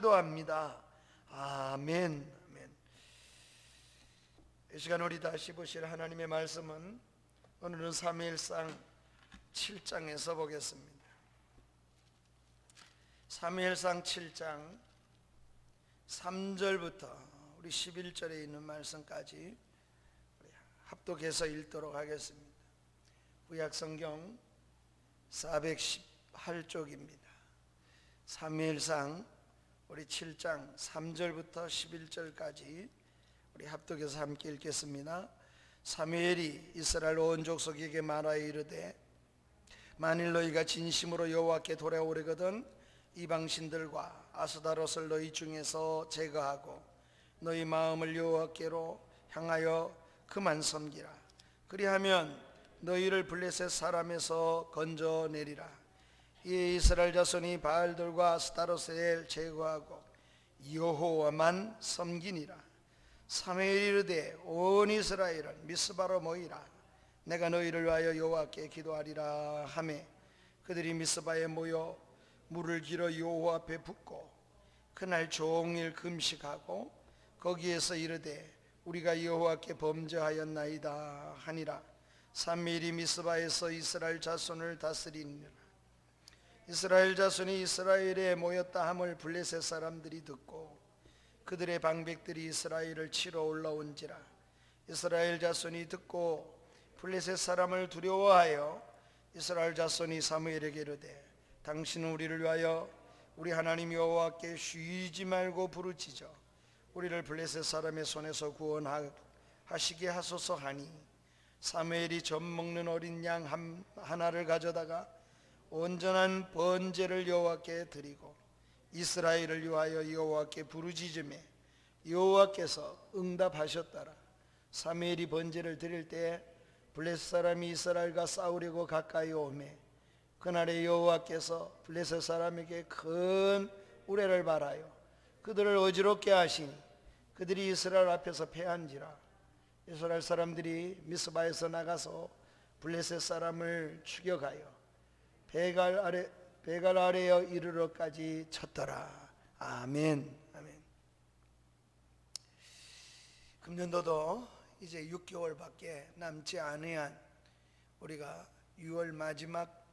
기도합니다. 아멘. 아멘. 이 시간 우리 다시 보실 하나님의 말씀은 오늘은 사무엘상 7장에서 보겠습니다. 사무엘상 7장 3절부터 우리 11절에 있는 말씀까지 합독해서 읽도록 하겠습니다. 구약성경 418쪽입니다. 사무엘상 우리 7장 3절부터 11절까지 우리 합독해서 함께 읽겠습니다. 사무엘이 이스라엘 온 족속에게 말하여 이르되 만일 너희가 진심으로 여호와께 돌아오려거든 이방신들과 아스다롯을 너희 중에서 제거하고 너희 마음을 여호와께로 향하여 그만 섬기라. 그리하면 너희를 블레셋 사람에서 건져내리라. 이에 이스라엘 자손이 바알들과 아스타롯을 제거하고 여호와만 섬기니라. 사무엘이 이르되 온 이스라엘은 미스바로 모이라. 내가 너희를 위하여 여호와께 기도하리라 하매 그들이 미스바에 모여 물을 길어 여호와 앞에 붓고 그날 종일 금식하고 거기에서 이르되 우리가 여호와께 범죄하였나이다 하니라. 사무엘이 미스바에서 이스라엘 자손을 다스리니라. 이스라엘 자손이 이스라엘에 모였다 함을 블레셋 사람들이 듣고 그들의 방백들이 이스라엘을 치러 올라온지라. 이스라엘 자손이 듣고 블레셋 사람을 두려워하여 이스라엘 자손이 사무엘에게 이르되 당신은 우리를 위하여 우리 하나님 여호와께 쉬지 말고 부르짖어 우리를 블레셋 사람의 손에서 구원하시게 하소서 하니 사무엘이 젖 먹는 어린 양 하나를 가져다가 온전한 번제를 여호와께 드리고 이스라엘을 위하여 여호와께 부르짖으매 여호와께서 응답하셨더라. 사무엘이 번제를 드릴 때 블레셋 사람이 이스라엘과 싸우려고 가까이 오매 그날에 여호와께서 블레셋 사람에게 큰 우레를 발하여 그들을 어지럽게 하시니 그들이 이스라엘 앞에서 패한지라. 이스라엘 사람들이 미스바에서 나가서 블레셋 사람을 추격하여 베갈 아래에 이르러까지 쳤더라. 아멘. 아멘. 금년도도 이제 6개월밖에 남지 않은 우리가 6월 마지막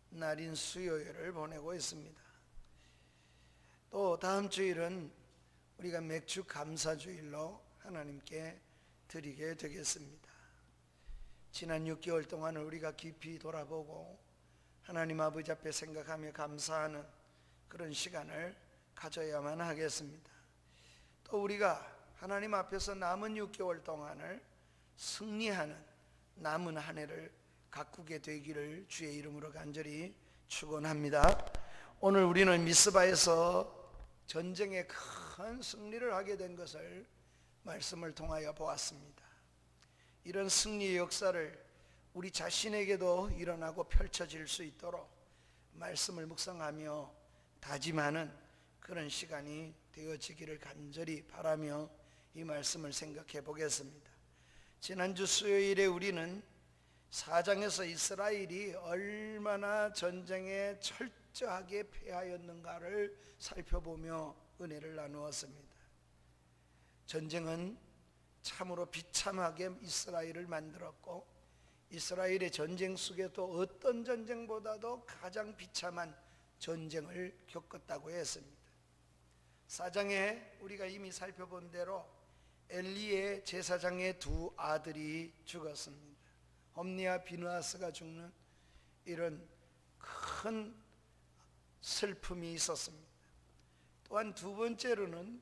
날인 수요일을 보내고 있습니다. 또 다음 주일은 우리가 맥주 감사주일로 하나님께 드리게 되겠습니다. 지난 6개월 동안을 우리가 깊이 돌아보고 하나님 아버지 앞에 생각하며 감사하는 그런 시간을 가져야만 하겠습니다. 또 우리가 하나님 앞에서 남은 6개월 동안을 승리하는 남은 한 해를 가꾸게 되기를 주의 이름으로 간절히 축원합니다. 오늘 우리는 미스바에서 전쟁의 큰 승리를 하게 된 것을 말씀을 통하여 보았습니다. 이런 승리의 역사를 우리 자신에게도 일어나고 펼쳐질 수 있도록 말씀을 묵상하며 다짐하는 그런 시간이 되어지기를 간절히 바라며 이 말씀을 생각해 보겠습니다. 지난주 수요일에 우리는 4장에서 이스라엘이 얼마나 전쟁에 철저하게 패하였는가를 살펴보며 은혜를 나누었습니다. 전쟁은 참으로 비참하게 이스라엘을 만들었고 이스라엘의 전쟁 속에 또 어떤 전쟁보다도 가장 비참한 전쟁을 겪었다고 했습니다. 4장에 우리가 이미 살펴본 대로 엘리의 제사장의 두 아들이 죽었습니다. 홈니와 비느하스가 죽는 이런 큰 슬픔이 있었습니다. 또한 두 번째로는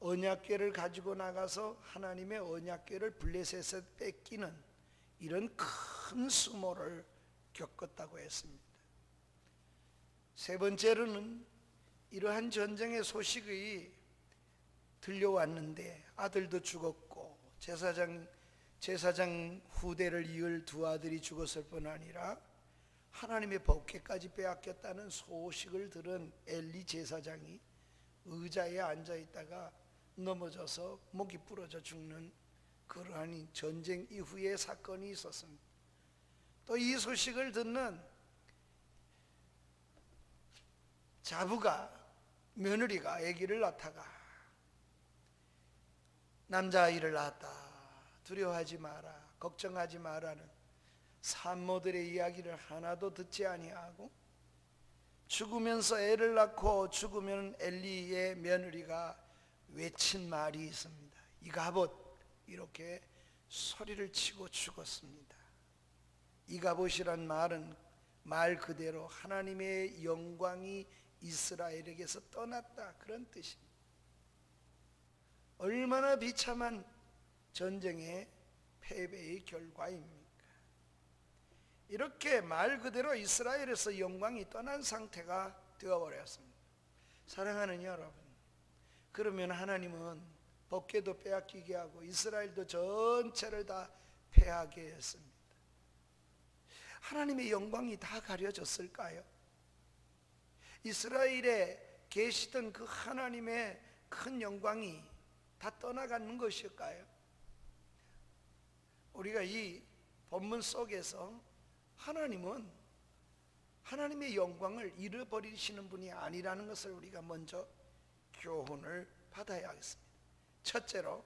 언약궤를 가지고 나가서 하나님의 언약궤를 블레셋에 뺏기는 이런 큰 수모를 겪었다고 했습니다. 세 번째로는 이러한 전쟁의 소식이 들려왔는데 아들도 죽었고 제사장 후대를 이을 두 아들이 죽었을 뿐 아니라 하나님의 법궤까지 빼앗겼다는 소식을 들은 엘리 제사장이 의자에 앉아있다가 넘어져서 목이 부러져 죽는 그러한 전쟁 이후의 사건이 있었습니다. 또 이 소식을 듣는 자부가 며느리가 아기를 낳다가 남자아이를 낳았다, 두려워하지 마라, 걱정하지 마라는 산모들의 이야기를 하나도 듣지 아니하고 죽으면서 애를 낳고 죽으면 엘리의 며느리가 외친 말이 있습니다. 이가봇, 이렇게 소리를 치고 죽었습니다. 이가봇이란 말은 말 그대로 하나님의 영광이 이스라엘에게서 떠났다, 그런 뜻입니다. 얼마나 비참한 전쟁의 패배의 결과입니까? 이렇게 말 그대로 이스라엘에서 영광이 떠난 상태가 되어버렸습니다. 사랑하는 여러분, 그러면 하나님은 법궤도 빼앗기게 하고 이스라엘도 전체를 다 패하게 했습니다. 하나님의 영광이 다 가려졌을까요? 이스라엘에 계시던 그 하나님의 큰 영광이 다 떠나가는 것일까요? 우리가 이 본문 속에서 하나님은 하나님의 영광을 잃어버리시는 분이 아니라는 것을 우리가 먼저 교훈을 받아야 하겠습니다. 첫째로,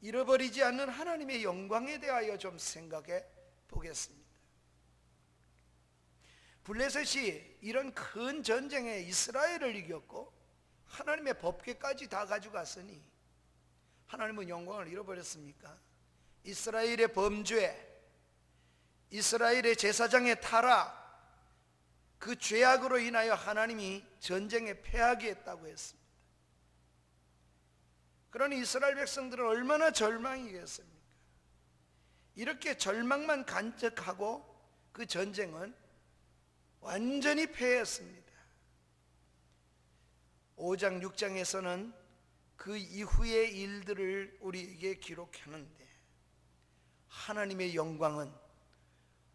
잃어버리지 않는 하나님의 영광에 대하여 좀 생각해 보겠습니다. 블레셋이 이런 큰 전쟁에 이스라엘을 이겼고 하나님의 법궤까지 다 가져갔으니 하나님은 영광을 잃어버렸습니까? 이스라엘의 범죄, 이스라엘의 제사장의 타락, 그 죄악으로 인하여 하나님이 전쟁에 패하게 했다고 했습니다. 그러니 이스라엘 백성들은 얼마나 절망이겠습니까? 이렇게 절망만 간직하고 그 전쟁은 완전히 패했습니다. 5장 6장에서는 그 이후의 일들을 우리에게 기록하는데 하나님의 영광은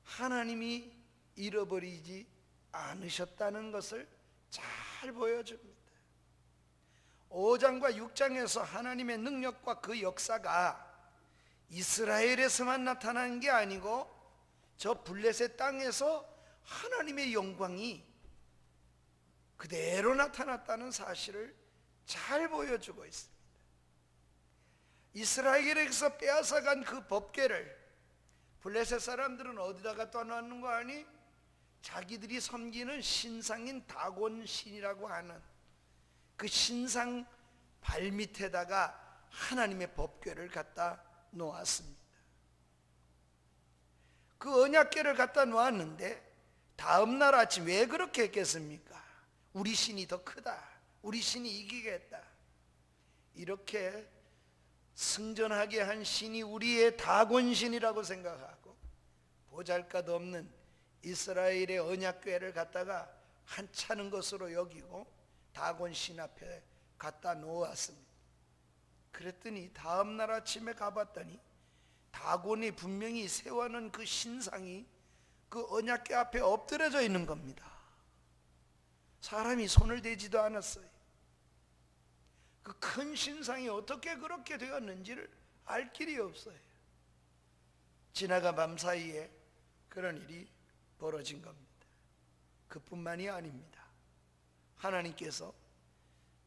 하나님이 잃어버리지 않으셨다는 것을 잘 보여줍니다. 5장과 6장에서 하나님의 능력과 그 역사가 이스라엘에서만 나타나는 게 아니고 저 블레셋 땅에서 하나님의 영광이 그대로 나타났다는 사실을 잘 보여주고 있습니다. 이스라엘에게서 빼앗아간 그 법궤를 블레셋 사람들은 어디다가 떠났는 거 아니? 자기들이 섬기는 신상인 다곤 신이라고 하는 그 신상 발밑에다가 하나님의 법궤를 갖다 놓았습니다. 그 언약궤를 갖다 놓았는데 다음 날 아침 왜 그렇게 했겠습니까? 우리 신이 더 크다, 우리 신이 이기겠다, 이렇게 승전하게 한 신이 우리의 다곤 신이라고 생각하고 보잘것없는 이스라엘의 언약궤를 갖다가 한찮은 것으로 여기고 다곤 신 앞에 갖다 놓았습니다. 그랬더니 다음 날 아침에 가봤더니 다곤이 분명히 세워놓은 그 신상이 그 언약궤 앞에 엎드려져 있는 겁니다. 사람이 손을 대지도 않았어요. 그 큰 신상이 어떻게 그렇게 되었는지를 알 길이 없어요. 지나간 밤 사이에 그런 일이 벌어진 겁니다. 그뿐만이 아닙니다. 하나님께서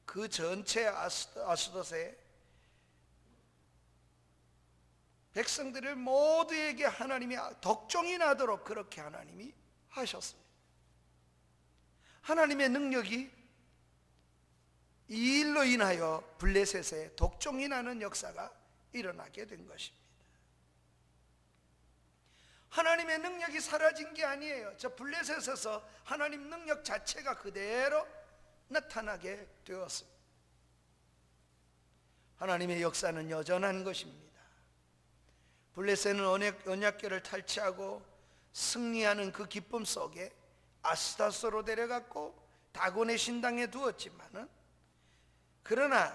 그 전체 아스돗의 백성들을 모두에게 하나님이 덕종이 나도록 그렇게 하나님이 하셨습니다. 하나님의 능력이 이 일로 인하여 블레셋에 독종이 나는 역사가 일어나게 된 것입니다. 하나님의 능력이 사라진 게 아니에요. 저 블레셋에서 하나님 능력 자체가 그대로 나타나게 되었습니다. 하나님의 역사는 여전한 것입니다. 블레셋은 언약궤를 탈취하고 승리하는 그 기쁨 속에 아스다스로 데려갔고 다곤의 신당에 두었지만은, 그러나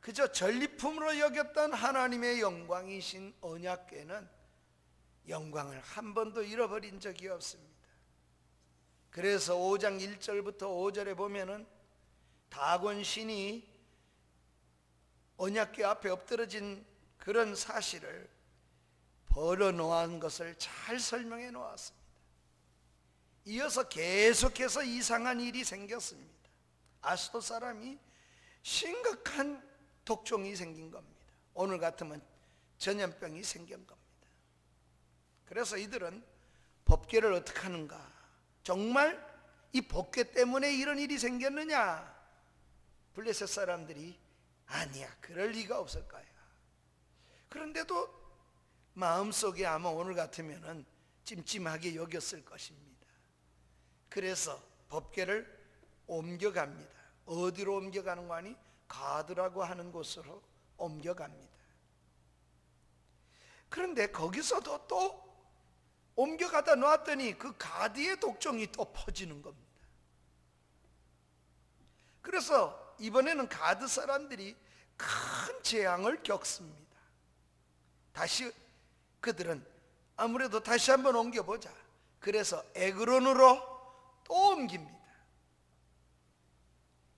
그저 전리품으로 여겼던 하나님의 영광이신 언약궤는 영광을 한 번도 잃어버린 적이 없습니다. 그래서 5장 1절부터 5절에 보면은 다곤 신이 언약궤 앞에 엎드러진 그런 사실을 벌어놓은 것을 잘 설명해 놓았습니다. 이어서 계속해서 이상한 일이 생겼습니다. 아스도 사람이 심각한 독종이 생긴 겁니다. 오늘 같으면 전염병이 생긴 겁니다. 그래서 이들은 법궤를 어떻게 하는가? 정말 이 법궤 때문에 이런 일이 생겼느냐? 블레셋 사람들이 아니야, 그럴 리가 없을 거야. 그런데도 마음속에 아마 오늘 같으면은 찜찜하게 여겼을 것입니다. 그래서 법궤를 옮겨갑니다. 어디로 옮겨가는 거 아니? 가드라고 하는 곳으로 옮겨갑니다. 그런데 거기서도 또 옮겨가다 놨더니 그 가드의 독종이 또 퍼지는 겁니다. 그래서 이번에는 가드 사람들이 큰 재앙을 겪습니다. 다시 그들은 아무래도 다시 한번 옮겨보자. 그래서 에그론으로 또 옮깁니다.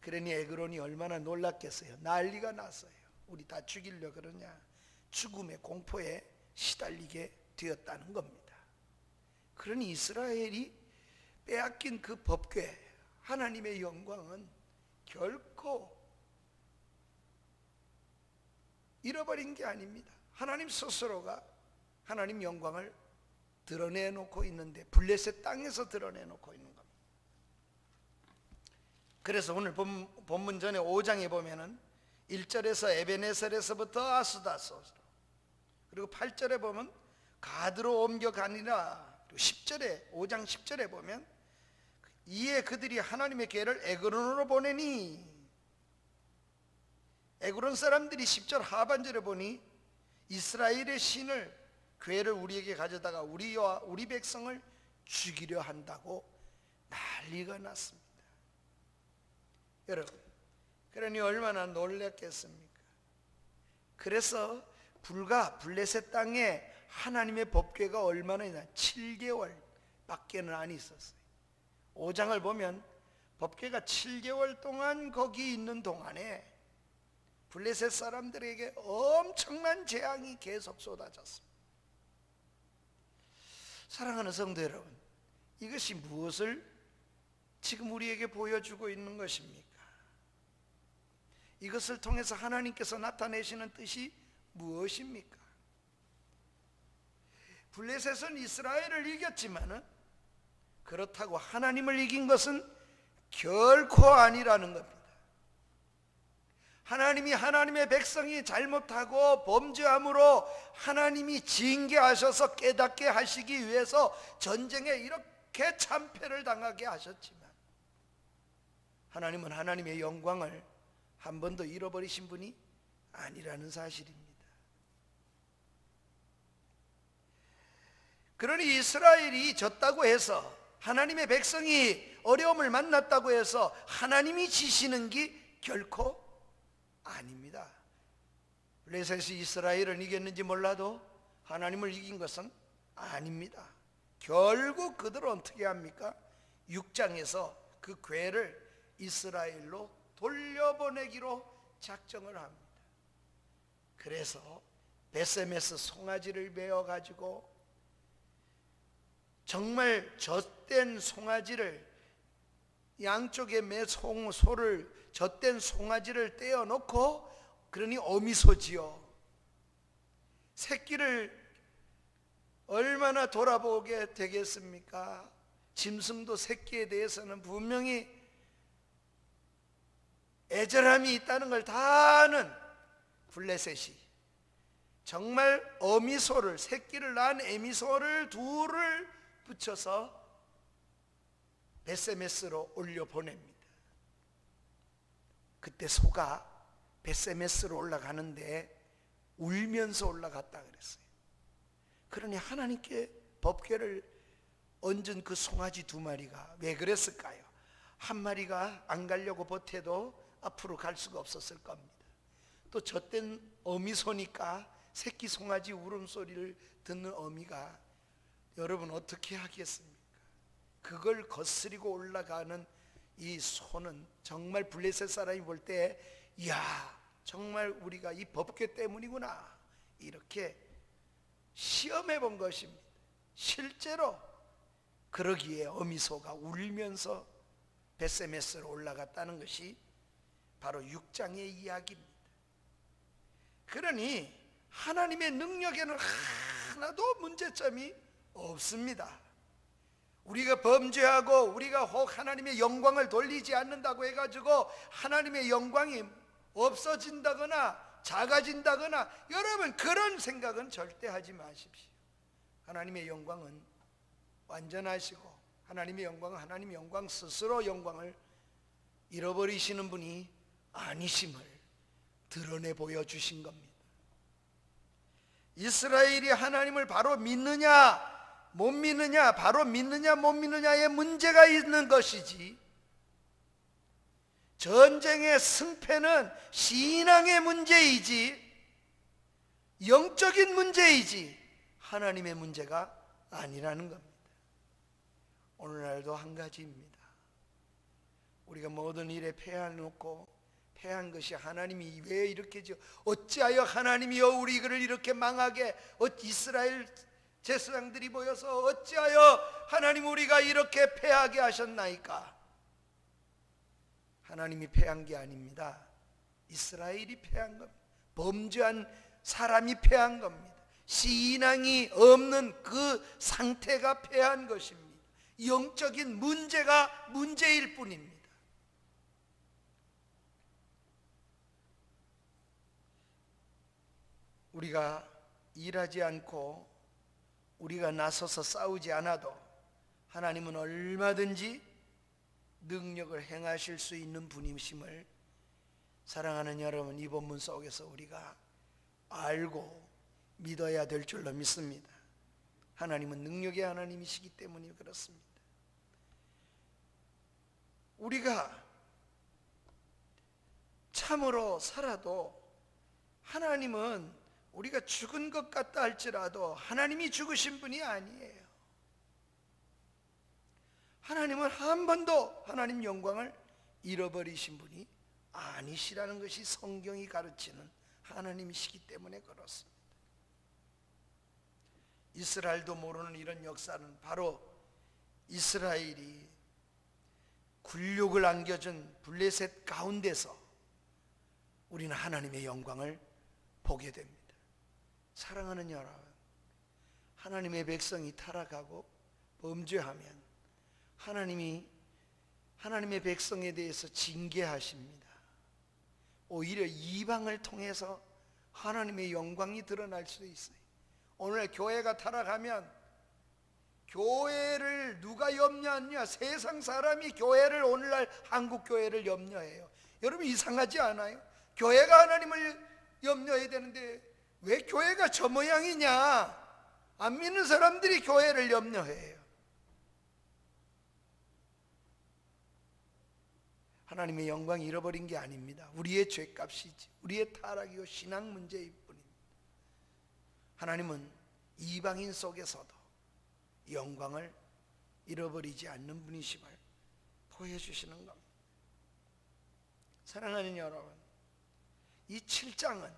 그러니 에그론이 얼마나 놀랐겠어요. 난리가 났어요. 우리 다 죽이려 그러냐? 죽음의 공포에 시달리게 되었다는 겁니다. 그러니 이스라엘이 빼앗긴 그 법궤, 하나님의 영광은 결코 잃어버린 게 아닙니다. 하나님 스스로가 하나님 영광을 드러내놓고 있는데, 블레셋 땅에서 드러내놓고 있는 겁니다. 그래서 오늘 본문 전에 5장에 보면은 1절에서 에베네셀에서부터 아스다스로, 그리고 8절에 보면 가드로 옮겨가니라, 그리고 10절에 5장 10절에 보면 이에 그들이 하나님의 궤를 에그론으로 보내니, 에그론 사람들이 10절 하반절에 보니 이스라엘의 신을, 궤를 우리에게 가져다가 우리와 우리 백성을 죽이려 한다고 난리가 났습니다. 여러분, 그러니 얼마나 놀랐겠습니까? 그래서 불과 블레셋 땅에 하나님의 법궤가 얼마나 있나? 7개월 밖에는 안 있었어요. 5장을 보면 법궤가 7개월 동안 거기 있는 동안에 블레셋 사람들에게 엄청난 재앙이 계속 쏟아졌습니다. 사랑하는 성도 여러분, 이것이 무엇을 지금 우리에게 보여주고 있는 것입니까? 이것을 통해서 하나님께서 나타내시는 뜻이 무엇입니까? 블레셋은 이스라엘을 이겼지만은 그렇다고 하나님을 이긴 것은 결코 아니라는 겁니다. 하나님이 하나님의 백성이 잘못하고 범죄함으로 하나님이 징계하셔서 깨닫게 하시기 위해서 전쟁에 이렇게 참패를 당하게 하셨지만, 하나님은 하나님의 영광을 한 번도 잃어버리신 분이 아니라는 사실입니다. 그러니 이스라엘이 졌다고 해서, 하나님의 백성이 어려움을 만났다고 해서 하나님이 지시는 게 결코 아닙니다. 블레셋이 이스라엘을 이겼는지 몰라도 하나님을 이긴 것은 아닙니다. 결국 그들은 어떻게 합니까? 6장에서 그 궤를 이스라엘로 돌려보내기로 작정을 합니다. 그래서 베세메스 송아지를 베어 가지고, 정말 젖된 송아지를, 양쪽에 매 소를 젖된 송아지를 떼어놓고, 그러니 어미소지요, 새끼를 얼마나 돌아보게 되겠습니까? 짐승도 새끼에 대해서는 분명히 애절함이 있다는 걸 다 아는 블레셋이 정말 어미소를, 새끼를 낳은 에미소를 둘을 붙여서 베세메스로 올려보냅니다. 그때 소가 베세메스로 올라가는데 울면서 올라갔다 그랬어요. 그러니 하나님께 법궤를 얹은 그 송아지 2마리가 왜 그랬을까요? 한 마리가 안 가려고 버텨도 앞으로 갈 수가 없었을 겁니다. 또 젖된 어미소니까 새끼 송아지 울음소리를 듣는 어미가 여러분 어떻게 하겠습니까? 그걸 거스리고 올라가는 이 소는 정말 블레셋 사람이 볼 때, 이야, 정말 우리가 이 법궤 때문이구나, 이렇게 시험해 본 것입니다. 실제로 그러기에 어미소가 울면서 베세메스로 올라갔다는 것이 바로 6장의 이야기입니다. 그러니 하나님의 능력에는 하나도 문제점이 없습니다. 우리가 범죄하고 우리가 혹 하나님의 영광을 돌리지 않는다고 해가지고 하나님의 영광이 없어진다거나 작아진다거나, 여러분 그런 생각은 절대 하지 마십시오. 하나님의 영광은 완전하시고 하나님의 영광은 하나님의 영광 스스로 영광을 잃어버리시는 분이 아니심을 드러내 보여주신 겁니다. 이스라엘이 하나님을 바로 믿느냐 못 믿느냐, 바로 믿느냐 못 믿느냐의 문제가 있는 것이지, 전쟁의 승패는 신앙의 문제이지 영적인 문제이지 하나님의 문제가 아니라는 겁니다. 오늘날도 한 가지입니다. 우리가 모든 일에 패해놓고 패한 것이 하나님이 왜 이렇게 어찌하여 하나님이여 우리를 이렇게 망하게, 이스라엘 제사장들이 모여서 어찌하여 하나님 우리가 이렇게 패하게 하셨나이까? 하나님이 패한 게 아닙니다. 이스라엘이 패한 겁니다. 범죄한 사람이 패한 겁니다. 신앙이 없는 그 상태가 패한 것입니다. 영적인 문제가 문제일 뿐입니다. 우리가 일하지 않고 우리가 나서서 싸우지 않아도 하나님은 얼마든지 능력을 행하실 수 있는 분이심을 사랑하는 여러분, 이 본문 속에서 우리가 알고 믿어야 될 줄로 믿습니다. 하나님은 능력의 하나님이시기 때문에 그렇습니다. 우리가 참으로 살아도 하나님은 우리가 죽은 것 같다 할지라도 하나님이 죽으신 분이 아니에요. 하나님은 한 번도 하나님 영광을 잃어버리신 분이 아니시라는 것이 성경이 가르치는 하나님이시기 때문에 그렇습니다. 이스라엘도 모르는 이런 역사는 바로 이스라엘이 굴욕을 안겨준 블레셋 가운데서 우리는 하나님의 영광을 보게 됩니다. 사랑하는 여러분, 하나님의 백성이 타락하고 범죄하면 하나님이 하나님의 백성에 대해서 징계하십니다. 오히려 이방을 통해서 하나님의 영광이 드러날 수도 있어요. 오늘 교회가 타락하면 교회를 누가 염려하느냐? 세상 사람이 교회를, 오늘날 한국 교회를 염려해요. 여러분 이상하지 않아요? 교회가 하나님을 염려해야 되는데 왜 교회가 저 모양이냐? 안 믿는 사람들이 교회를 염려해요. 하나님의 영광 잃어버린 게 아닙니다. 우리의 죄값이지, 우리의 타락이고 신앙 문제일 뿐입니다. 하나님은 이방인 속에서도 영광을 잃어버리지 않는 분이심을 보여주시는 겁니다. 사랑하는 여러분, 이 7장은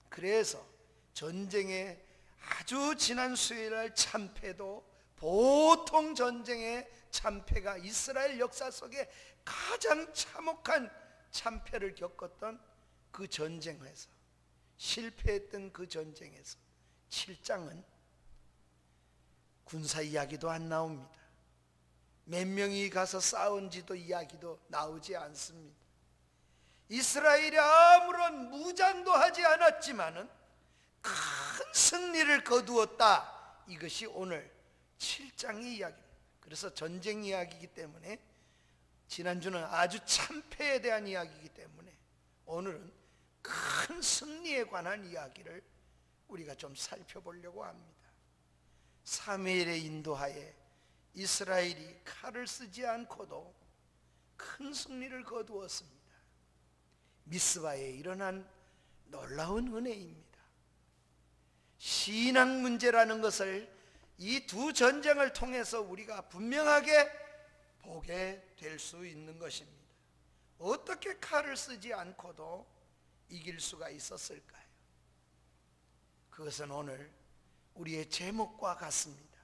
그래서 전쟁의 아주 지난 수요일날 참패도 보통 전쟁의 참패가 이스라엘 역사 속에 가장 참혹한 참패를 겪었던 그 전쟁에서, 실패했던 그 전쟁에서 7장은 군사 이야기도 안 나옵니다. 몇 명이 가서 싸운지도 이야기도 나오지 않습니다. 이스라엘이 아무런 무장도 하지 않았지만은 큰 승리를 거두었다. 이것이 오늘 7장의 이야기입니다. 그래서 전쟁 이야기이기 때문에, 지난주는 아주 참패에 대한 이야기이기 때문에 오늘은 큰 승리에 관한 이야기를 우리가 좀 살펴보려고 합니다. 사무엘의 인도하에 이스라엘이 칼을 쓰지 않고도 큰 승리를 거두었습니다. 미스바에 일어난 놀라운 은혜입니다. 신앙 문제라는 것을 이 두 전쟁을 통해서 우리가 분명하게 보게 될 수 있는 것입니다. 어떻게 칼을 쓰지 않고도 이길 수가 있었을까요? 그것은 오늘 우리의 제목과 같습니다.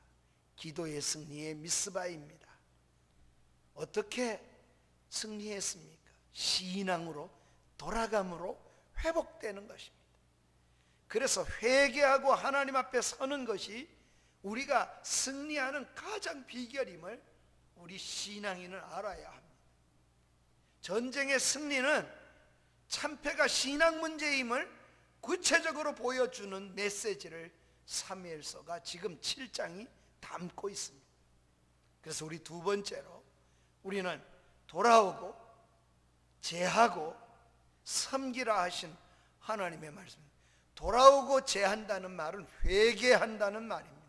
기도의 승리의 미스바입니다. 어떻게 승리했습니까? 신앙으로 돌아감으로 회복되는 것입니다. 그래서 회개하고 하나님 앞에 서는 것이 우리가 승리하는 가장 비결임을 우리 신앙인은 알아야 합니다. 전쟁의 승리는 참패가 신앙 문제임을 구체적으로 보여주는 메시지를 사무엘서가 지금 7장이 담고 있습니다. 그래서 우리 두 번째로 우리는 돌아오고 제하고 섬기라 하신 하나님의 말씀. 돌아오고 제한다는 말은 회개한다는 말입니다.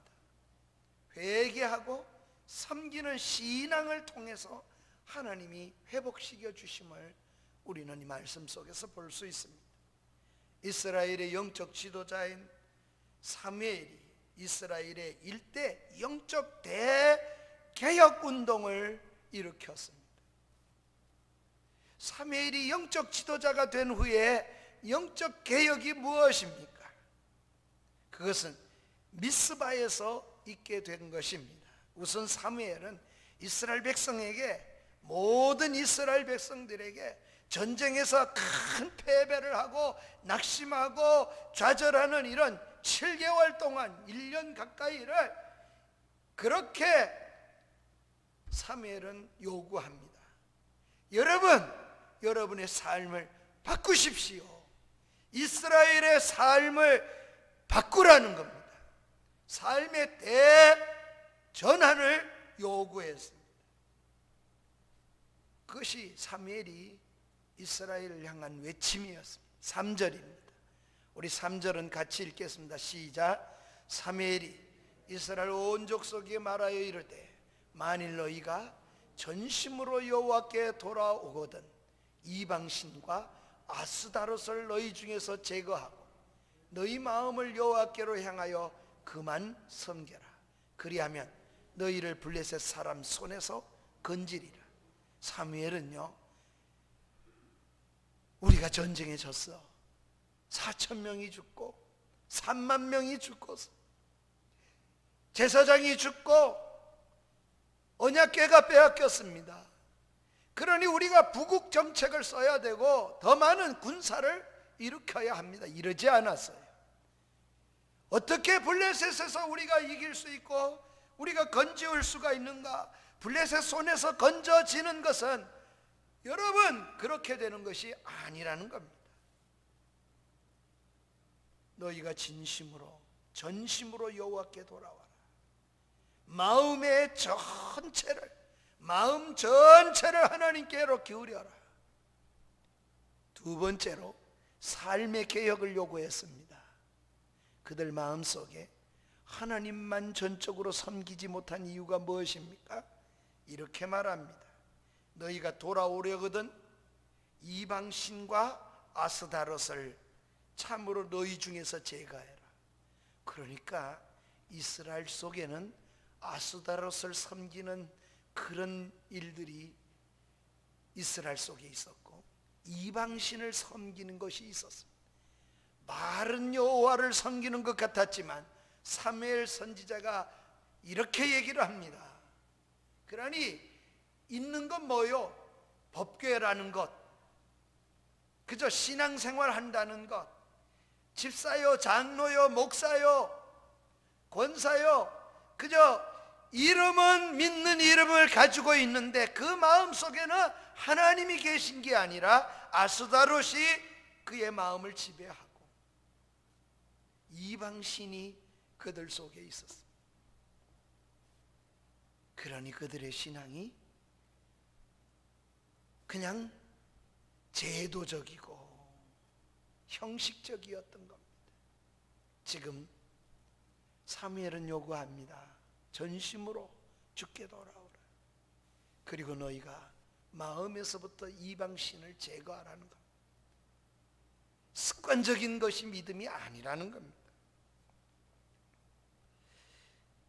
회개하고 섬기는 신앙을 통해서 하나님이 회복시켜 주심을 우리는 이 말씀 속에서 볼 수 있습니다. 이스라엘의 영적 지도자인 사무엘이 이스라엘의 일대 영적 대개혁 운동을 일으켰습니다. 사무엘이 영적 지도자가 된 후에 영적 개혁이 무엇입니까? 그것은 미스바에서 있게 된 것입니다. 우선 사무엘은 이스라엘 백성에게, 모든 이스라엘 백성들에게 전쟁에서 큰 패배를 하고 낙심하고 좌절하는 이런 7개월 동안 1년 가까이를 그렇게 사무엘은 요구합니다. 여러분의 삶을 바꾸십시오. 이스라엘의 삶을 바꾸라는 겁니다. 삶의 대전환을 요구했습니다. 그것이 사무엘이 이스라엘을 향한 외침이었습니다. 3절입니다. 우리 3절은 같이 읽겠습니다. 시작. 사무엘이 이스라엘 온 족속에게 말하여 이르되 만일 너희가 전심으로 여호와께 돌아오거든 이방신과 아스다롯을 너희 중에서 제거하고 너희 마음을 여호와께로 향하여 그만 섬겨라. 그리하면 너희를 블레셋 사람 손에서 건지리라. 사무엘은요, 우리가 전쟁에 졌어. 4,000명이 죽고 3만 명이 죽고 제사장이 죽고 언약궤가 빼앗겼습니다. 그러니 우리가 부국 정책을 써야 되고 더 많은 군사를 일으켜야 합니다. 이러지 않았어요. 어떻게 블레셋에서 우리가 이길 수 있고 우리가 건지올 수가 있는가? 블레셋 손에서 건져지는 것은 여러분 그렇게 되는 것이 아니라는 겁니다. 너희가 진심으로 전심으로 여호와께 돌아와라. 마음 전체를 하나님께로 기울여라. 두 번째로 삶의 개혁을 요구했습니다. 그들 마음속에 하나님만 전적으로 섬기지 못한 이유가 무엇입니까? 이렇게 말합니다. 너희가 돌아오려거든 이방신과 아스다롯을 참으로 너희 중에서 제거해라. 그러니까 이스라엘 속에는 아스다롯을 섬기는 그런 일들이 이스라엘 속에 있었고 이방신을 섬기는 것이 있었습니다. 말은 여호와를 섬기는 것 같았지만 사무엘 선지자가 이렇게 얘기를 합니다. 그러니 있는 건 뭐요? 법궤라는 것, 그저 신앙생활 한다는 것, 집사요, 장로요, 목사요, 권사요, 그저 이름은 믿는 이름을 가지고 있는데 그 마음속에는 하나님이 계신 게 아니라 아스다롯이 그의 마음을 지배하고 이방신이 그들 속에 있었습니다. 그러니 그들의 신앙이 그냥 제도적이고 형식적이었던 겁니다. 지금 사무엘은 요구합니다. 전심으로 주께 돌아오라. 그리고 너희가 마음에서부터 이방신을 제거하라는 겁니다. 습관적인 것이 믿음이 아니라는 겁니다.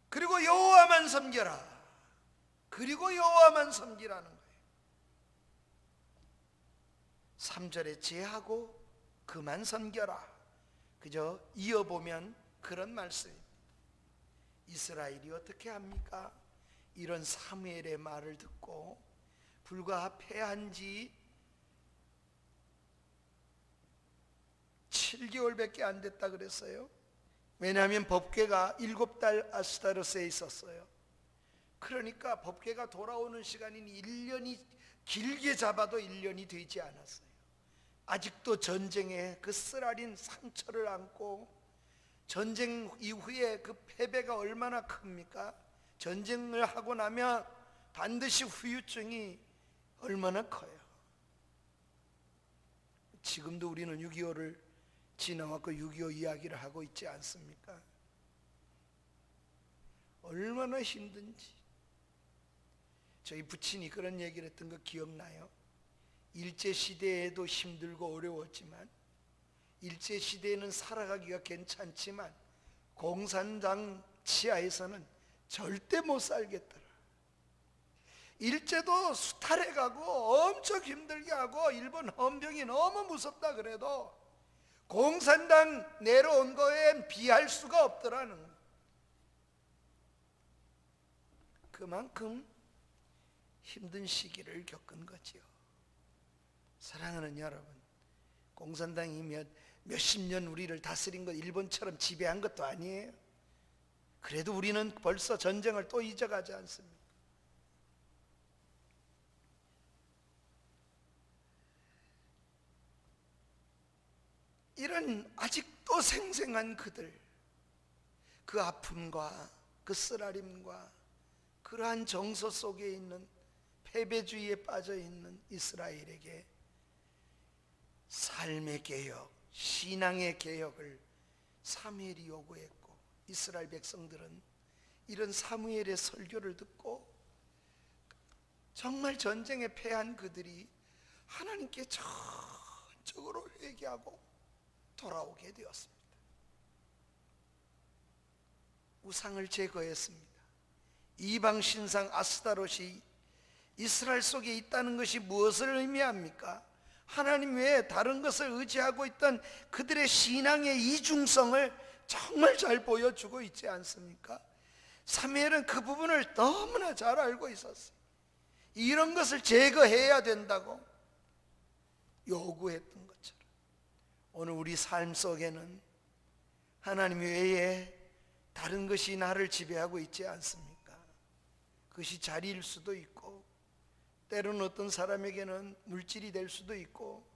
그리고 여호와만 섬겨라. 그리고 여호와만 섬기라는 거예요. 3절에 제하고 그만 섬겨라. 그저 이어보면 그런 말씀입니다. 이스라엘이 어떻게 합니까? 이런 사무엘의 말을 듣고 불과 패한 지 7개월밖에 안 됐다 그랬어요. 왜냐하면 법궤가 7달 아스타로스에 있었어요. 그러니까 법궤가 돌아오는 시간인 1년이 길게 잡아도 1년이 되지 않았어요. 아직도 전쟁에 그 쓰라린 상처를 안고, 전쟁 이후에 그 패배가 얼마나 큽니까? 전쟁을 하고 나면 반드시 후유증이 얼마나 커요. 지금도 우리는 6.25를 지나왔고 6.25 이야기를 하고 있지 않습니까? 얼마나 힘든지. 저희 부친이 그런 얘기를 했던 거 기억나요? 일제시대에도 힘들고 어려웠지만, 일제시대에는 살아가기가 괜찮지만 공산당 치하에서는 절대 못 살겠더라. 일제도 수탈해 가고 엄청 힘들게 하고 일본 헌병이 너무 무섭다 그래도 공산당 내려온 거엔 비할 수가 없더라는 거예요. 그만큼 힘든 시기를 겪은 거지요. 사랑하는 여러분, 공산당이 몇십 년 우리를 다스린 것, 일본처럼 지배한 것도 아니에요. 그래도 우리는 벌써 전쟁을 또 잊어가지 않습니다. 이런 아직도 생생한 그들, 그 아픔과 그 쓰라림과 그러한 정서 속에 있는 패배주의에 빠져 있는 이스라엘에게 삶의 개혁, 신앙의 개혁을 사무엘이 요구했고, 이스라엘 백성들은 이런 사무엘의 설교를 듣고 정말 전쟁에 패한 그들이 하나님께 전적으로 회개하고 돌아오게 되었습니다. 우상을 제거했습니다. 이방 신상 아스타롯이 이스라엘 속에 있다는 것이 무엇을 의미합니까? 하나님 외에 다른 것을 의지하고 있던 그들의 신앙의 이중성을 정말 잘 보여주고 있지 않습니까? 사무엘은 그 부분을 너무나 잘 알고 있었어요. 이런 것을 제거해야 된다고 요구했던 것처럼, 오늘 우리 삶 속에는 하나님 외에 다른 것이 나를 지배하고 있지 않습니까? 그것이 자리일 수도 있고, 때로는 어떤 사람에게는 물질이 될 수도 있고,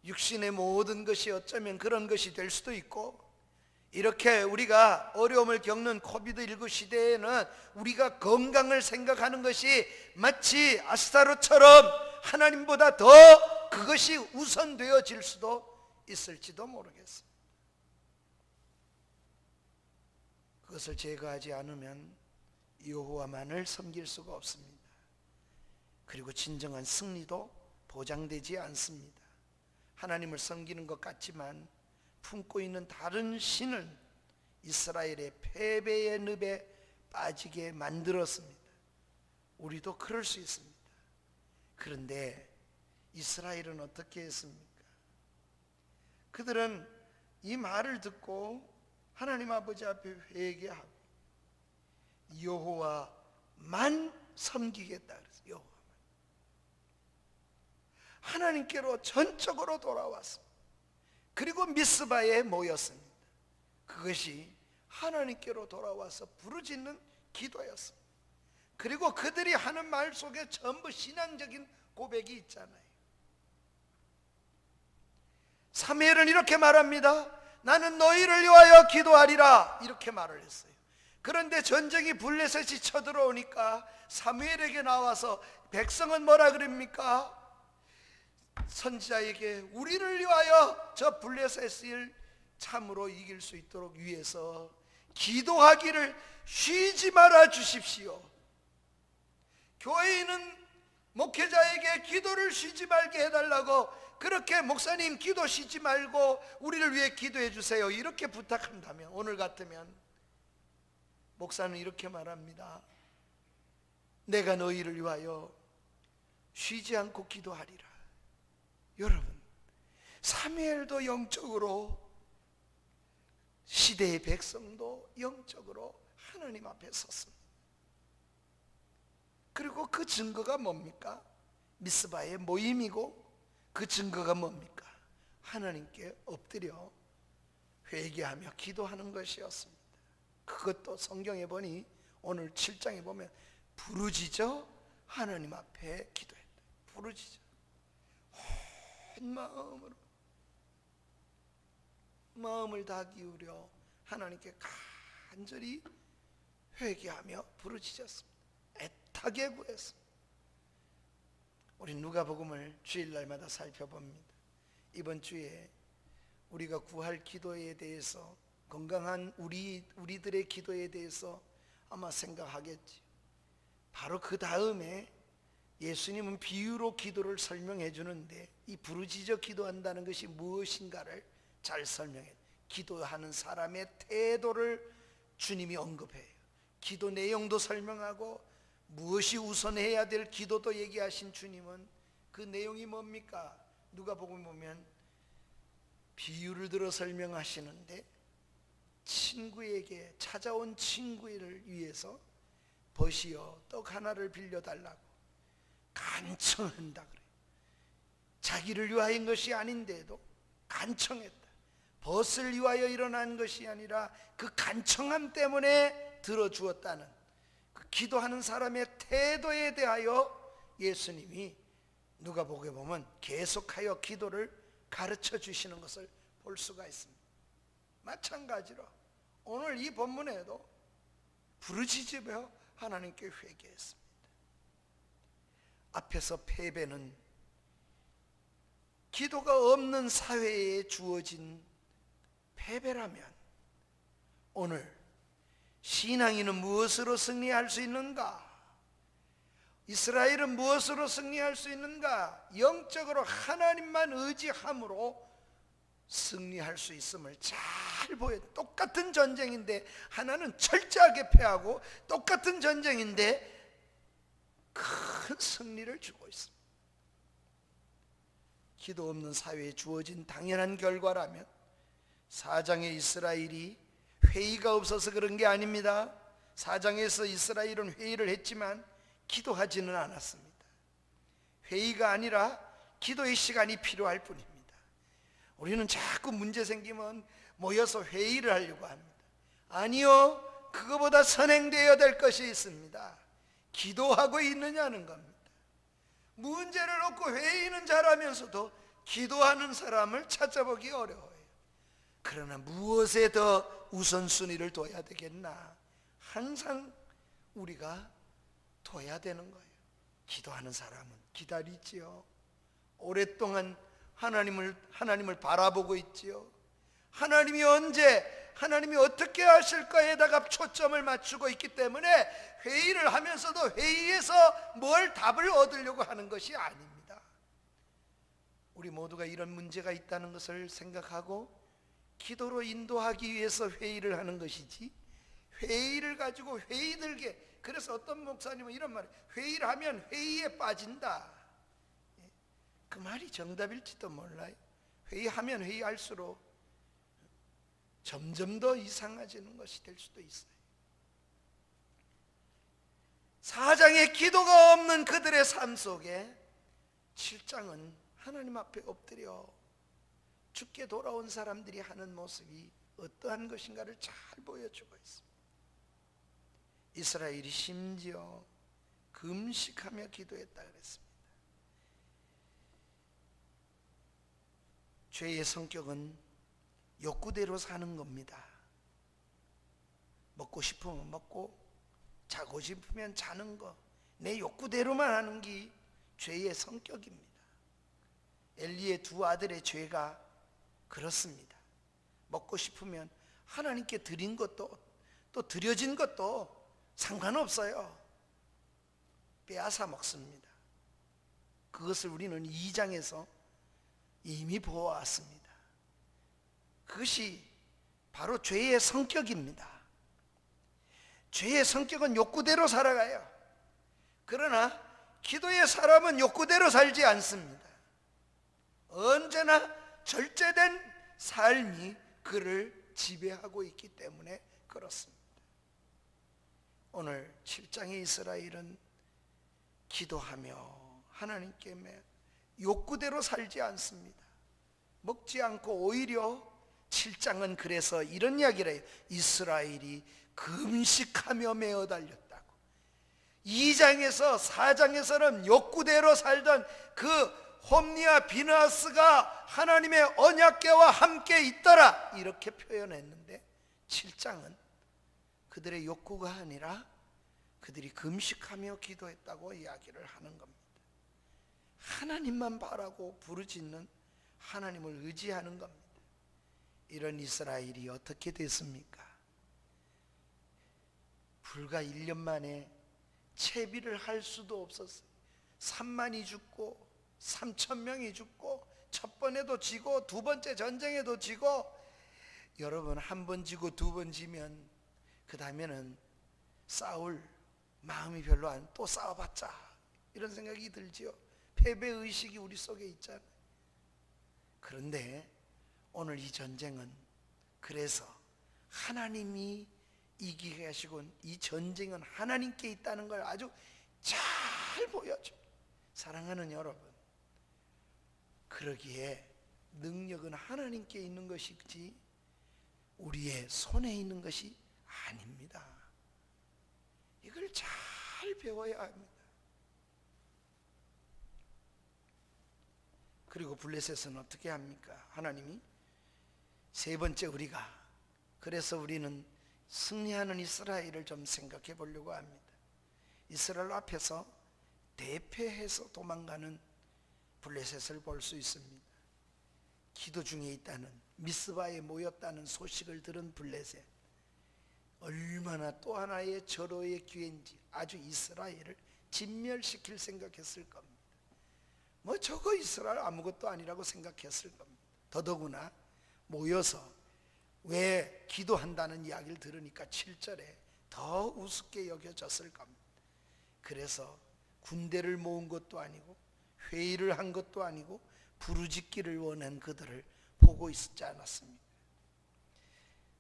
육신의 모든 것이 어쩌면 그런 것이 될 수도 있고, 이렇게 우리가 어려움을 겪는 코비드19 시대에는 우리가 건강을 생각하는 것이 마치 아스타롯처럼 하나님보다 더 그것이 우선되어질 수도 있을지도 모르겠습니다. 그것을 제거하지 않으면 여호와만을 섬길 수가 없습니다. 그리고 진정한 승리도 보장되지 않습니다. 하나님을 섬기는 것 같지만 품고 있는 다른 신은 이스라엘의 패배의 늪에 빠지게 만들었습니다. 우리도 그럴 수 있습니다. 그런데 이스라엘은 어떻게 했습니까? 그들은 이 말을 듣고 하나님 아버지 앞에 회개하고 여호와만 섬기겠다 그랬어요. 여호와만. 하나님께로 전적으로 돌아왔습니다. 그리고 미스바에 모였습니다. 그것이 하나님께로 돌아와서 부르짖는 기도였습니다. 그리고 그들이 하는 말 속에 전부 신앙적인 고백이 있잖아요. 사무엘은 이렇게 말합니다. 나는 너희를 위하여 기도하리라, 이렇게 말을 했어요. 그런데 전쟁이 블레셋이 쳐들어오니까 사무엘에게 나와서 백성은 뭐라 그럽니까? 선지자에게 우리를 위하여 저 블레셋을 참으로 이길 수 있도록 위해서 기도하기를 쉬지 말아 주십시오. 교회인은 목회자에게 기도를 쉬지 말게 해달라고, 그렇게 목사님 기도 쉬지 말고 우리를 위해 기도해 주세요, 이렇게 부탁한다면, 오늘 같으면 목사는 이렇게 말합니다. 내가 너희를 위하여 쉬지 않고 기도하리라. 여러분, 사무엘도 영적으로, 시대의 백성도 영적으로 하나님 앞에 섰습니다. 그리고 그 증거가 뭡니까? 미스바의 모임이고, 그 증거가 뭡니까? 하나님께 엎드려 회개하며 기도하는 것이었습니다. 그것도 성경에 보니 오늘 7장에 보면 부르짖어 하나님 앞에 기도했다. 부르짖어 온 마음을 다 기울여 하나님께 간절히 회개하며 부르짖었습니다. 애타게 구했습니다. 우리 누가복음을 주일날마다 살펴봅니다. 이번 주에 우리가 구할 기도에 대해서, 건강한 우리들의 기도에 대해서 아마 생각하겠지. 바로 그 다음에 예수님은 비유로 기도를 설명해 주는데, 이 부르짖어 기도한다는 것이 무엇인가를 잘 설명해. 기도하는 사람의 태도를 주님이 언급해요. 기도 내용도 설명하고 무엇이 우선해야 될 기도도 얘기하신 주님은 그 내용이 뭡니까? 누가복음 보면 비유를 들어 설명하시는데, 친구에게 찾아온 친구를 위해서 벗이여 떡 하나를 빌려달라고 간청한다 그래요. 자기를 위하여인 것이 아닌데도 간청했다. 벗을 위하여 일어난 것이 아니라 그 간청함 때문에 들어주었다는 그 기도하는 사람의 태도에 대하여 예수님이 누가복음에 보면 계속하여 기도를 가르쳐 주시는 것을 볼 수가 있습니다. 마찬가지로 오늘 이 본문에도 부르짖으며 하나님께 회개했습니다. 앞에서 패배는 기도가 없는 사회에 주어진 패배라면, 오늘 신앙인은 무엇으로 승리할 수 있는가? 이스라엘은 무엇으로 승리할 수 있는가? 영적으로 하나님만 의지함으로 승리할 수 있음을 잘 보여. 똑같은 전쟁인데 하나는 철저하게 패하고, 똑같은 전쟁인데 큰 승리를 주고 있습니다. 기도 없는 사회에 주어진 당연한 결과라면, 사장의 이스라엘이 회의가 없어서 그런 게 아닙니다. 사장에서 이스라엘은 회의를 했지만 기도하지는 않았습니다. 회의가 아니라 기도의 시간이 필요할 뿐입니다. 우리는 자꾸 문제 생기면 모여서 회의를 하려고 합니다. 아니요, 그거보다 선행되어야 될 것이 있습니다. 기도하고 있느냐는 겁니다. 문제를 놓고 회의는 잘하면서도 기도하는 사람을 찾아보기 어려워요. 그러나 무엇에 더 우선순위를 둬야 되겠나? 항상 우리가 둬야 되는 거예요. 기도하는 사람은 기다리지요. 오랫동안 하나님을 바라보고 있지요. 하나님이 언제, 하나님이 어떻게 하실까에다가 초점을 맞추고 있기 때문에 회의를 하면서도 회의에서 뭘 답을 얻으려고 하는 것이 아닙니다. 우리 모두가 이런 문제가 있다는 것을 생각하고 기도로 인도하기 위해서 회의를 하는 것이지, 회의를 가지고 회의들게, 그래서 어떤 목사님은 이런 말을, 회의를 하면 회의에 빠진다. 그 말이 정답일지도 몰라요. 회의하면 회의할수록 점점 더 이상해지는 것이 될 수도 있어요. 사장의 기도가 없는 그들의 삶 속에 7장은 하나님 앞에 엎드려 죽게 돌아온 사람들이 하는 모습이 어떠한 것인가를 잘 보여주고 있습니다. 이스라엘이 심지어 금식하며 기도했다 그랬습니다. 죄의 성격은 욕구대로 사는 겁니다. 먹고 싶으면 먹고, 자고 싶으면 자는 거, 내 욕구대로만 하는 게 죄의 성격입니다. 엘리의 두 아들의 죄가 그렇습니다. 먹고 싶으면 하나님께 드린 것도 또 드려진 것도 상관없어요. 빼앗아 먹습니다. 그것을 우리는 2장에서 이미 보아왔습니다. 그것이 바로 죄의 성격입니다. 죄의 성격은 욕구대로 살아가요. 그러나 기도의 사람은 욕구대로 살지 않습니다. 언제나 절제된 삶이 그를 지배하고 있기 때문에 그렇습니다. 오늘 7장의 이스라엘은 기도하며 하나님께 욕구대로 살지 않습니다. 먹지 않고 오히려 7장은 그래서 이런 이야기를 해요. 이스라엘이 금식하며 매어 달렸다고. 2장에서 4장에서는 욕구대로 살던 그 홈리와 비느하스가 하나님의 언약궤와 함께 있더라 이렇게 표현했는데 7장은 그들의 욕구가 아니라 그들이 금식하며 기도했다고 이야기를 하는 겁니다. 하나님만 바라고 부르짖는 하나님을 의지하는 겁니다. 이런 이스라엘이 어떻게 됐습니까? 불과 1년 만에 채비를 할 수도 없었어요. 3만이 죽고 3,000명이 죽고 첫 번에도 지고 두 번째 전쟁에도 지고, 여러분 한 번 지고 두 번 지면 그 다음에는 싸울 마음이 별로 안, 또 싸워봤자 이런 생각이 들지요. 패배의식이 우리 속에 있잖아요. 그런데 오늘 이 전쟁은 그래서 하나님이 이기게 하시고 이 전쟁은 하나님께 있다는 걸 아주 잘 보여줘. 사랑하는 여러분, 그러기에 능력은 하나님께 있는 것이지 우리의 손에 있는 것이 아닙니다. 이걸 잘 배워야 합니다. 그리고 블레셋은 어떻게 합니까? 하나님이 세 번째 그래서 우리는 승리하는 이스라엘을 좀 생각해 보려고 합니다. 이스라엘 앞에서 대패해서 도망가는 블레셋을 볼 수 있습니다. 기도 중에 있다는, 미스바에 모였다는 소식을 들은 블레셋, 얼마나 또 하나의 절호의 기회인지 아주 이스라엘을 진멸시킬 생각했을 겁니다. 뭐 저거 이스라엘 아무것도 아니라고 생각했을 겁니다. 더더구나 모여서 왜 기도한다는 이야기를 들으니까 7절에 더 우습게 여겨졌을 겁니다. 그래서 군대를 모은 것도 아니고 회의를 한 것도 아니고 부르짖기를 원한 그들을 보고 있지 않았습니까?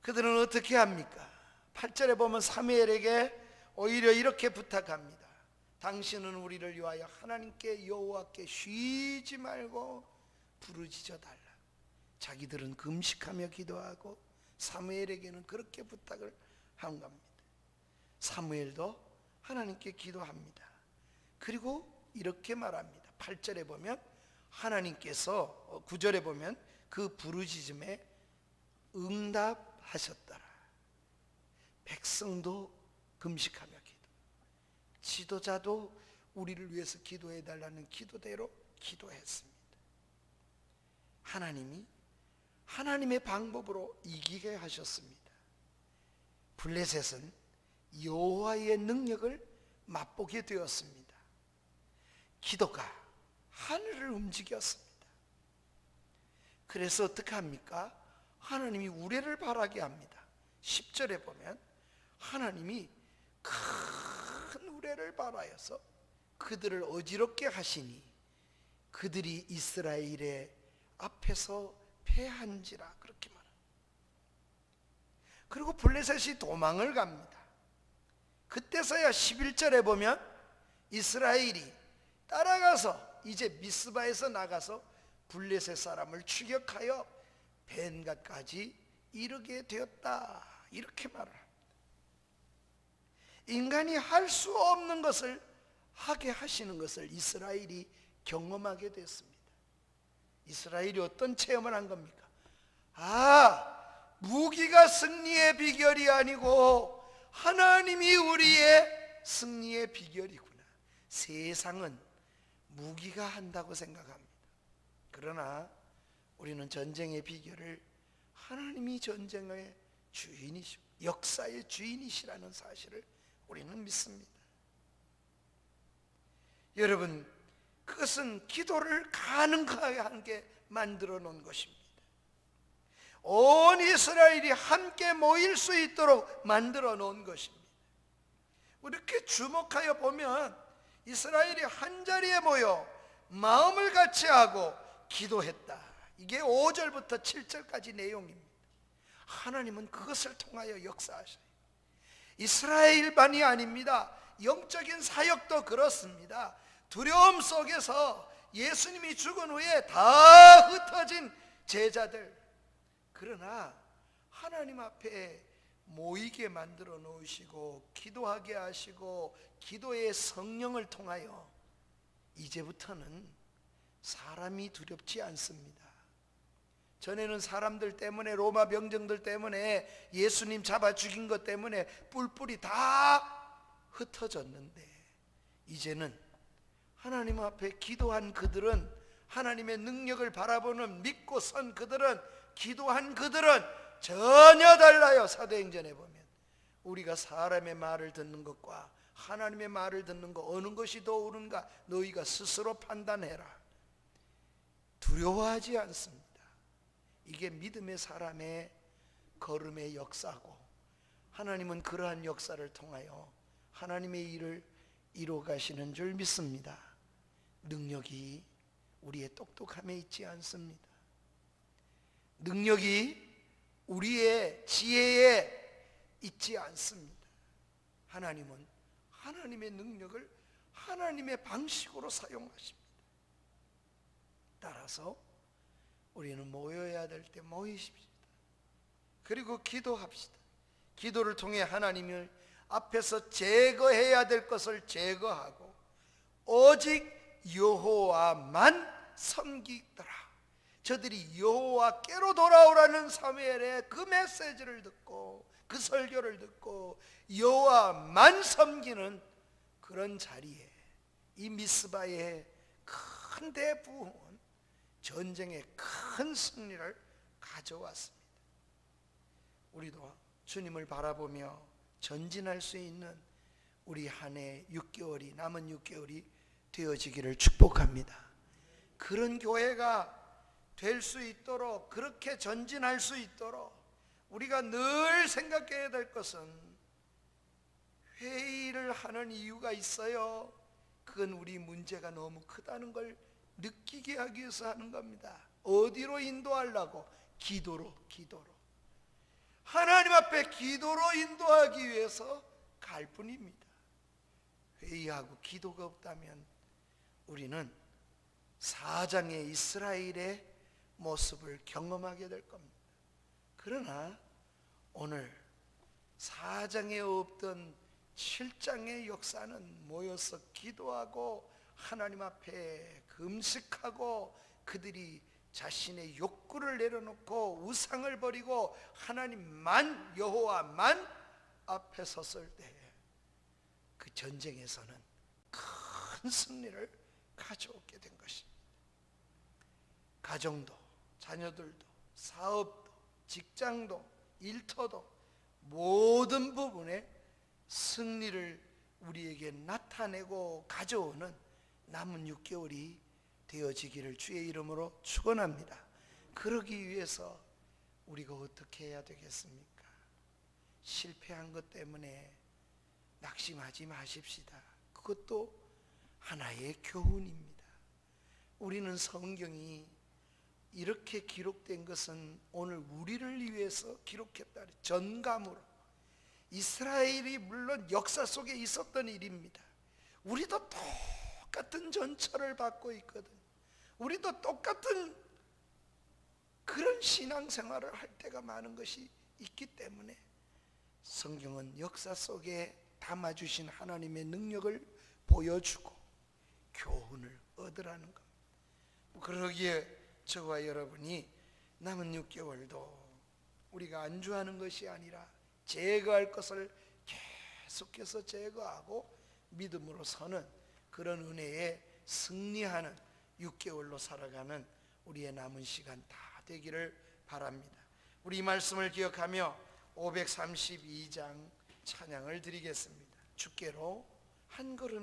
그들은 어떻게 합니까? 8절에 보면 사무엘에게 오히려 이렇게 부탁합니다. 당신은 우리를 위하여 하나님께 여호와께 쉬지 말고 부르짖어 달라. 자기들은 금식하며 기도하고 사무엘에게는 그렇게 부탁을 한 겁니다. 사무엘도 하나님께 기도합니다. 그리고 이렇게 말합니다. 8절에 보면 하나님께서, 9절에 보면 그 부르짖음에 응답하셨더라. 백성도 금식하며 기도, 지도자도 우리를 위해서 기도해 달라는 기도대로 기도했습니다. 하나님이 하나님의 방법으로 이기게 하셨습니다. 블레셋은 여호와의 능력을 맛보게 되었습니다. 기도가 하늘을 움직였습니다. 그래서 어떻게 합니까? 하나님이 우레를 바라게 합니다. 10절에 보면 하나님이 큰 우레를 바라여서 그들을 어지럽게 하시니 그들이 이스라엘의 앞에서 패한지라, 그렇게 말합니다. 그리고 블레셋이 도망을 갑니다. 그때서야 11절에 보면 이스라엘이 따라가서 이제 미스바에서 나가서 블레셋 사람을 추격하여 벤갓까지 이르게 되었다, 이렇게 말을 합니다. 인간이 할 수 없는 것을 하게 하시는 것을 이스라엘이 경험하게 됐습니다. 이스라엘이 어떤 체험을 한 겁니까? 무기가 승리의 비결이 아니고 하나님이 우리의 승리의 비결이구나. 세상은 무기가 한다고 생각합니다. 그러나 우리는 전쟁의 비결을 하나님이 전쟁의 주인이시고 역사의 주인이시라는 사실을 우리는 믿습니다. 여러분, 그것은 기도를 가능하게 만들어 놓은 것입니다. 온 이스라엘이 함께 모일 수 있도록 만들어 놓은 것입니다. 이렇게 주목하여 보면 이스라엘이 한자리에 모여 마음을 같이 하고 기도했다, 이게 5절부터 7절까지 내용입니다. 하나님은 그것을 통하여 역사하셔요. 이스라엘만이 아닙니다. 영적인 사역도 그렇습니다. 두려움 속에서 예수님이 죽은 후에 다 흩어진 제자들, 그러나 하나님 앞에 모이게 만들어 놓으시고 기도하게 하시고 기도의 성령을 통하여 이제부터는 사람이 두렵지 않습니다. 전에는 사람들 때문에, 로마 병정들 때문에, 예수님 잡아 죽인 것 때문에 뿔뿔이 다 흩어졌는데, 이제는 하나님 앞에 기도한 그들은, 하나님의 능력을 바라보는 믿고 선 그들은, 기도한 그들은 전혀 달라요. 사도행전에 보면 우리가 사람의 말을 듣는 것과 하나님의 말을 듣는 것, 어느 것이 더 옳은가 너희가 스스로 판단해라. 두려워하지 않습니다. 이게 믿음의 사람의 걸음의 역사고, 하나님은 그러한 역사를 통하여 하나님의 일을 이루어 가시는 줄 믿습니다. 능력이 우리의 똑똑함에 있지 않습니다. 능력이 우리의 지혜에 있지 않습니다. 하나님은 하나님의 능력을 하나님의 방식으로 사용하십니다. 따라서 우리는 모여야 될 때 모이십시다. 그리고 기도합시다. 기도를 통해 하나님을 앞에서 제거해야 될 것을 제거하고 오직 여호와만 섬기더라. 저들이 여호와께로 돌아오라는 사무엘의 그 메시지를 듣고 그 설교를 듣고 여호와만 섬기는 그런 자리에 이 미스바의 큰 대부흥은 전쟁의 큰 승리를 가져왔습니다. 우리도 주님을 바라보며 전진할 수 있는 우리 한 해 6개월이, 남은 6개월이 되어지기를 축복합니다. 그런 교회가 될 수 있도록, 그렇게 전진할 수 있도록 우리가 늘 생각해야 될 것은, 회의를 하는 이유가 있어요. 그건 우리 문제가 너무 크다는 걸 느끼게 하기 위해서 하는 겁니다. 어디로 인도하려고? 기도로. 하나님 앞에 기도로 인도하기 위해서 갈 뿐입니다. 회의하고 기도가 없다면 우리는 사장의 이스라엘의 모습을 경험하게 될 겁니다. 그러나 오늘 4장에 없던 7장의 역사는 모여서 기도하고 하나님 앞에 금식하고 그들이 자신의 욕구를 내려놓고 우상을 버리고 하나님만, 여호와만 앞에 섰을 때 그 전쟁에서는 큰 승리를 가져오게 된 것입니다. 가정도, 자녀들도, 사업도, 직장도, 일터도 모든 부분에 승리를 우리에게 나타내고 가져오는 남은 6개월이 되어지기를 주의 이름으로 축원합니다. 그러기 위해서 우리가 어떻게 해야 되겠습니까? 실패한 것 때문에 낙심하지 마십시다. 그것도 하나의 교훈입니다. 우리는 성경이 이렇게 기록된 것은 오늘 우리를 위해서 기록했다. 전감으로 이스라엘이 물론 역사 속에 있었던 일입니다. 우리도 똑같은 전철을 받고 있거든. 우리도 똑같은 그런 신앙생활을 할 때가 많은 것이 있기 때문에 성경은 역사 속에 담아주신 하나님의 능력을 보여주고 교훈을 얻으라는 겁니다. 그러기에 저와 여러분이 남은 6개월도 우리가 안주하는 것이 아니라 제거할 것을 계속해서 제거하고 믿음으로 서는 그런 은혜에 승리하는 6개월로 살아가는 우리의 남은 시간 다 되기를 바랍니다. 우리 이 말씀을 기억하며 532장 찬양을 드리겠습니다. 주께로 한 걸음